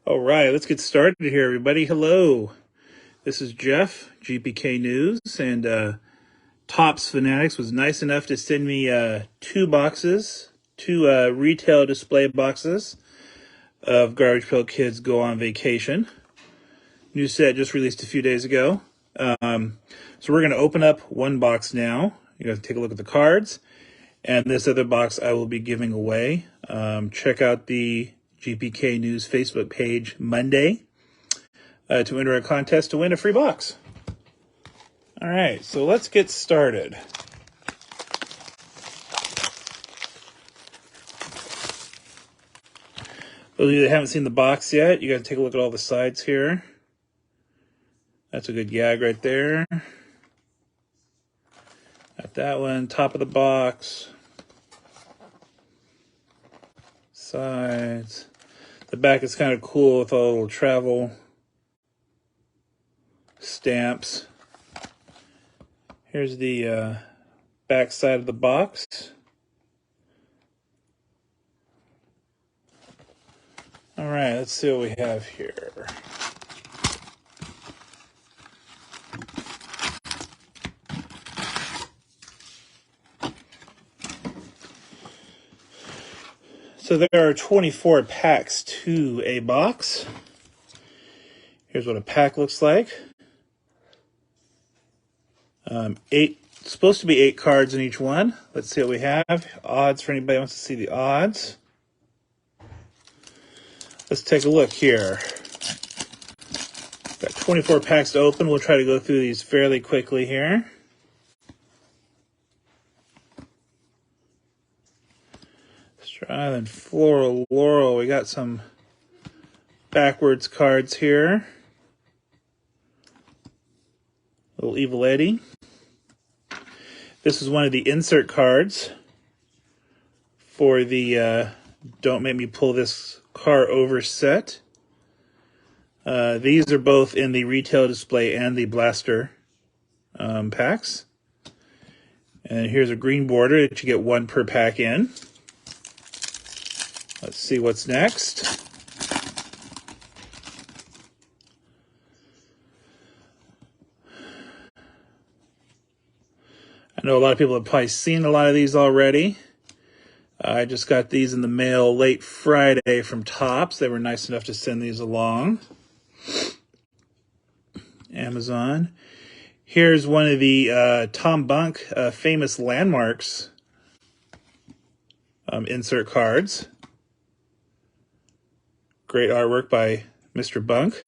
All right, let's get started here, everybody. Hello, this is Jeff, GPK News, and Tops Fanatics was nice enough to send me two retail display boxes of Garbage Pail Kids Go on Vacation. New set just released a few days ago. So we're going to open up one box now. You guys take a look at the cards, and this other box I will be giving away. Check out the GPK News Facebook page Monday to enter a contest to win a free box. All right, so let's get started. Those of you that haven't seen the box yet, you got to take a look at all the sides here. That's a good gag right there. Got that one, top of the box. Sides. The back is kind of cool with all the little travel stamps. Here's the back side of the box. All right, let's see what we have here. So there are 24 packs to a box. Here's what a pack looks like. Supposed to be 8 cards in each one. Let's see what we have. Odds for anybody who wants to see the odds. Let's take a look here. Got 24 packs to open. We'll try to go through these fairly quickly here. Island, Floral, Laurel. We got some backwards cards here. Little Evil Eddie. This is one of the insert cards for the Don't Make Me Pull This Car Over set. These are both in the retail display and the blaster packs. And here's a green border that you get 1 per pack in. Let's see what's next. I know a lot of people have probably seen a lot of these already. I just got these in the mail late Friday from Tops. They were nice enough to send these along. Amazon. Here's one of the Tom Bunk famous landmarks insert cards. Great artwork by Mr. Bunk.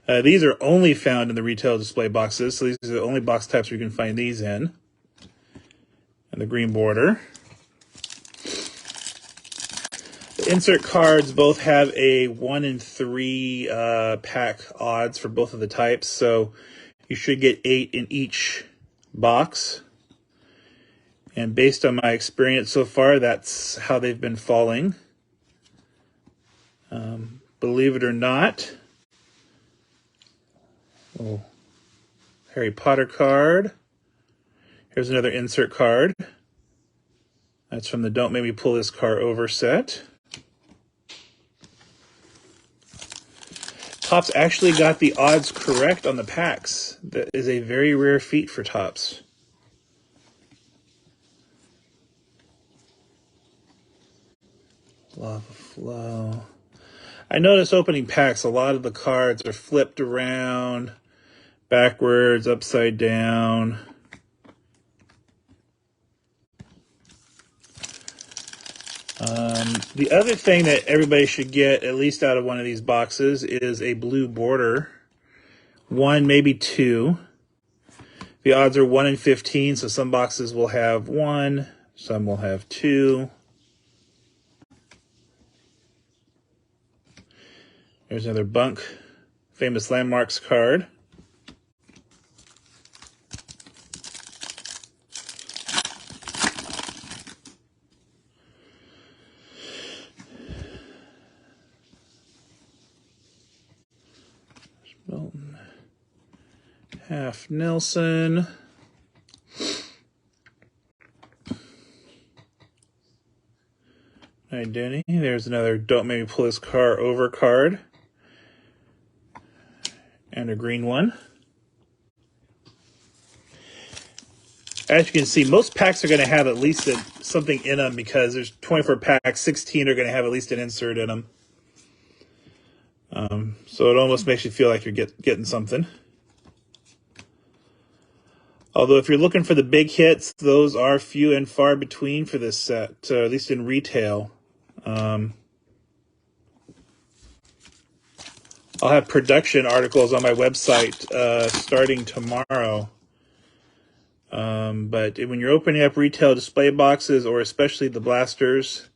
These are only found in the retail display boxes, so these are the only box types where you can find these in. And the green border. The insert cards both have a 1 in 3 pack odds for both of the types, so you should get 8 in each box. And based on my experience so far, that's how they've been falling. Believe it or not, little Harry Potter card. Here's another insert card. That's from the Don't Make Me Pull This Car Over set. Tops actually got the odds correct on the packs. That is a very rare feat for Tops. Lava Flow. I noticed opening packs, a lot of the cards are flipped around, backwards, upside down. The other thing that everybody should get, at least out of one of these boxes, is a blue border. 1, maybe 2. The odds are 1 in 15, so some boxes will have 1, some will have 2. There's another Bunk famous landmarks card. Milton. Half Nelson. Hi, Denny. There's another Don't Make Me Pull This Car Over card. And a green one. As you can see, most packs are going to have at least something in them because there's 24 packs, 16 are going to have at least an insert in them. So it almost makes you feel like you're getting something. Although if you're looking for the big hits, those are few and far between for this set, at least in retail. I'll have production articles on my website starting tomorrow. But when you're opening up retail display boxes, or especially the blasters,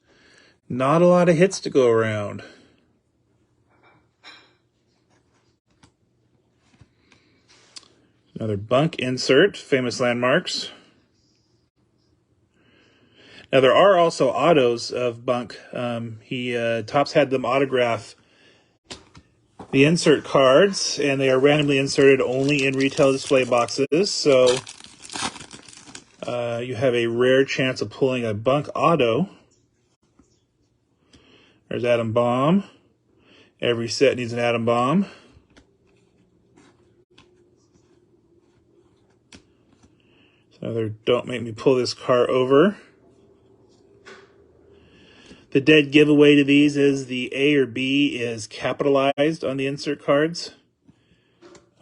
not a lot of hits to go around. Another Bunk insert, Famous Landmarks. Now there are also autos of Bunk. Topps had them autograph the insert cards, and they are randomly inserted only in retail display boxes. So you have a rare chance of pulling a Bunk auto. There's Atom Bomb. Every set needs an Atom Bomb. Another Don't Make Me Pull This Car Over. The dead giveaway to these is the A or B is capitalized on the insert cards,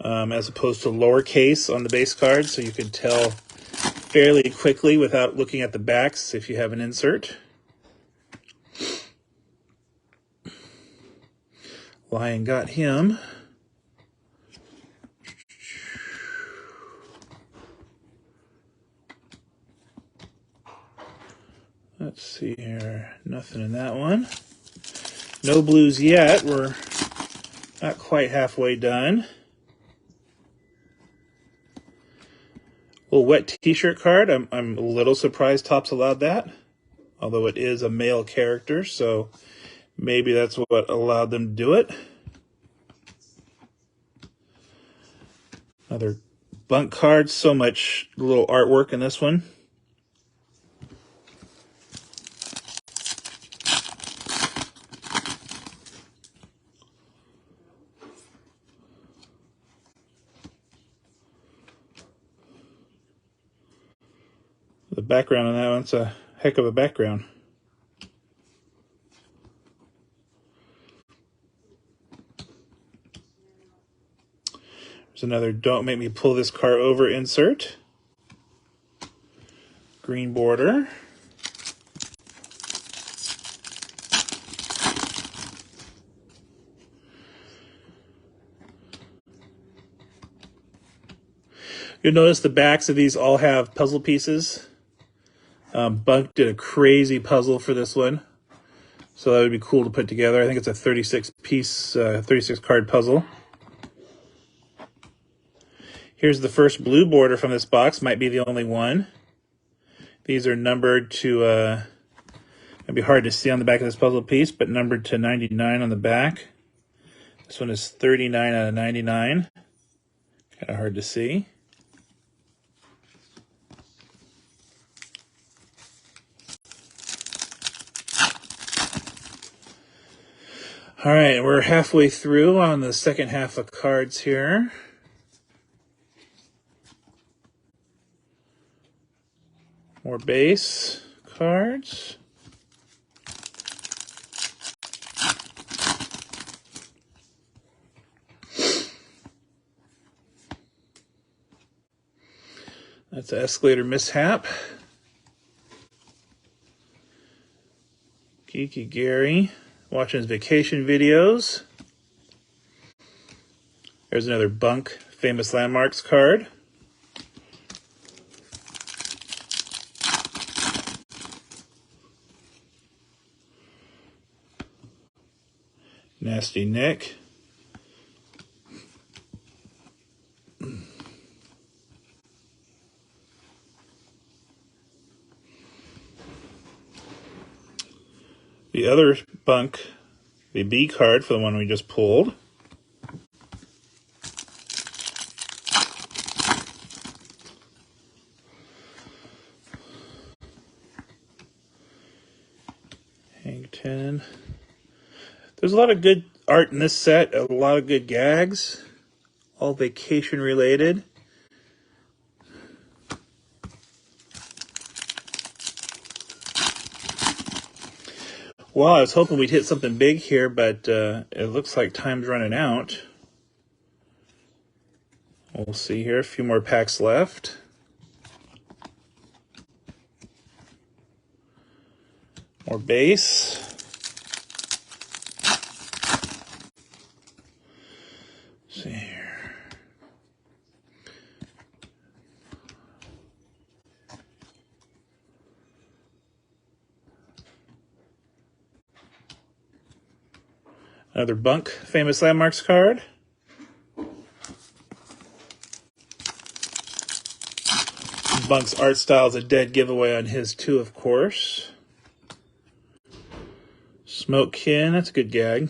as opposed to lowercase on the base cards, so you can tell fairly quickly without looking at the backs if you have an insert. Lion got him. Let's see here. Nothing in that one. No blues yet. We're not quite halfway done. Little wet t-shirt card. I'm a little surprised Topps allowed that, although it is a male character, so maybe that's what allowed them to do it. Another Bunk card. So much little artwork in this one. The background on that one's a heck of a background. There's another Don't Make Me Pull This Car Over insert. Green border. You'll notice the backs of these all have puzzle pieces. Bunk did a crazy puzzle for this one, so that would be cool to put together. I think it's a 36-piece, 36-card puzzle. Here's the first blue border from this box. Might be the only one. These are numbered to, it'd be hard to see on the back of this puzzle piece, but numbered to 99 on the back. This one is 39 out of 99. Kind of hard to see. All right, we're halfway through on the second half of cards here. More base cards. That's an escalator mishap. Geeky Gary watching his vacation videos. There's another Bunk Famous Landmarks card. Nasty Nick. The other Bunk, the B card for the one we just pulled. Hank There's a lot of good art in this set, a lot of good gags, all vacation related. Well, I was hoping we'd hit something big here, but it looks like time's running out. We'll see here, a few more packs left. More base. Let's see here. Another Bunk Famous Landmarks card. Bunk's art style is a dead giveaway on his too, of course. Smokekin, that's a good gag.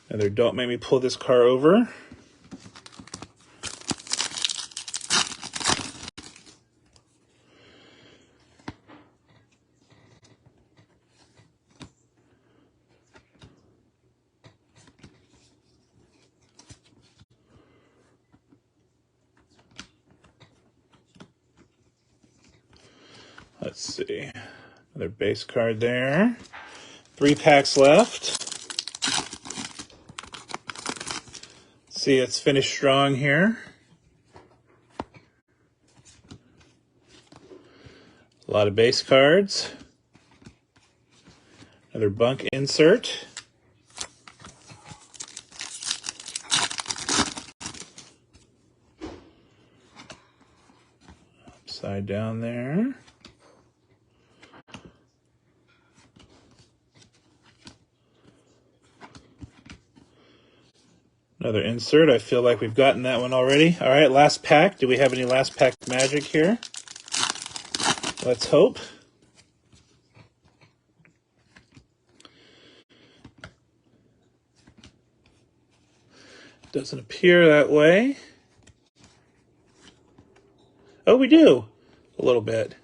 Another Don't Make Me Pull This Car Over. Let's see. Another base card there. 3 packs left. See, it's finished strong here. A lot of base cards. Another Bunk insert. Upside down there. Another insert. I feel like we've gotten that one already. All right, last pack. Do we have any last pack magic here? Let's hope. Doesn't appear that way. Oh, we do. A little bit.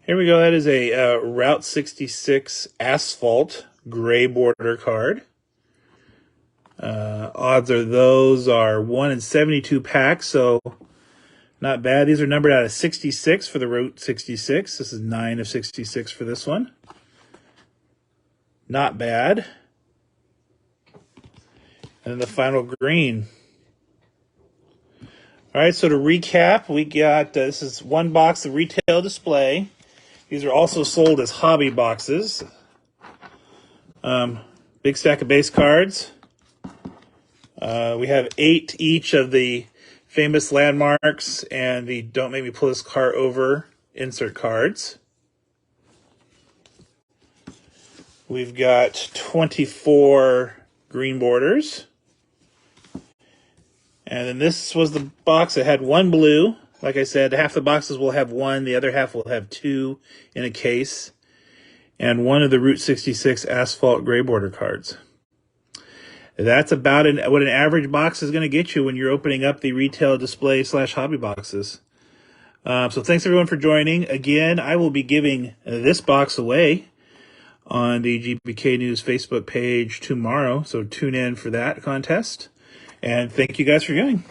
Here we go. That is a Route 66 Asphalt gray border card. Odds are those are 1 in 72 packs, so not bad. These are numbered out of 66 for the Route 66. This is 9 of 66 for this one. Not bad. And then the final green. All right, so to recap, we got, this is one box of retail display. These are also sold as hobby boxes. Big stack of base cards. We have 8 each of the Famous Landmarks and the Don't Make Me Pull This Car Over insert cards. We've got 24 green borders. And then this was the box that had 1 blue. Like I said, half the boxes will have 1, the other half will have 2 in a case. And 1 of the Route 66 Asphalt gray border cards. That's about what an average box is going to get you when you're opening up the retail display / hobby boxes. So thanks everyone for joining. Again, I will be giving this box away on the GPK News Facebook page tomorrow. So tune in for that contest. And thank you guys for viewing.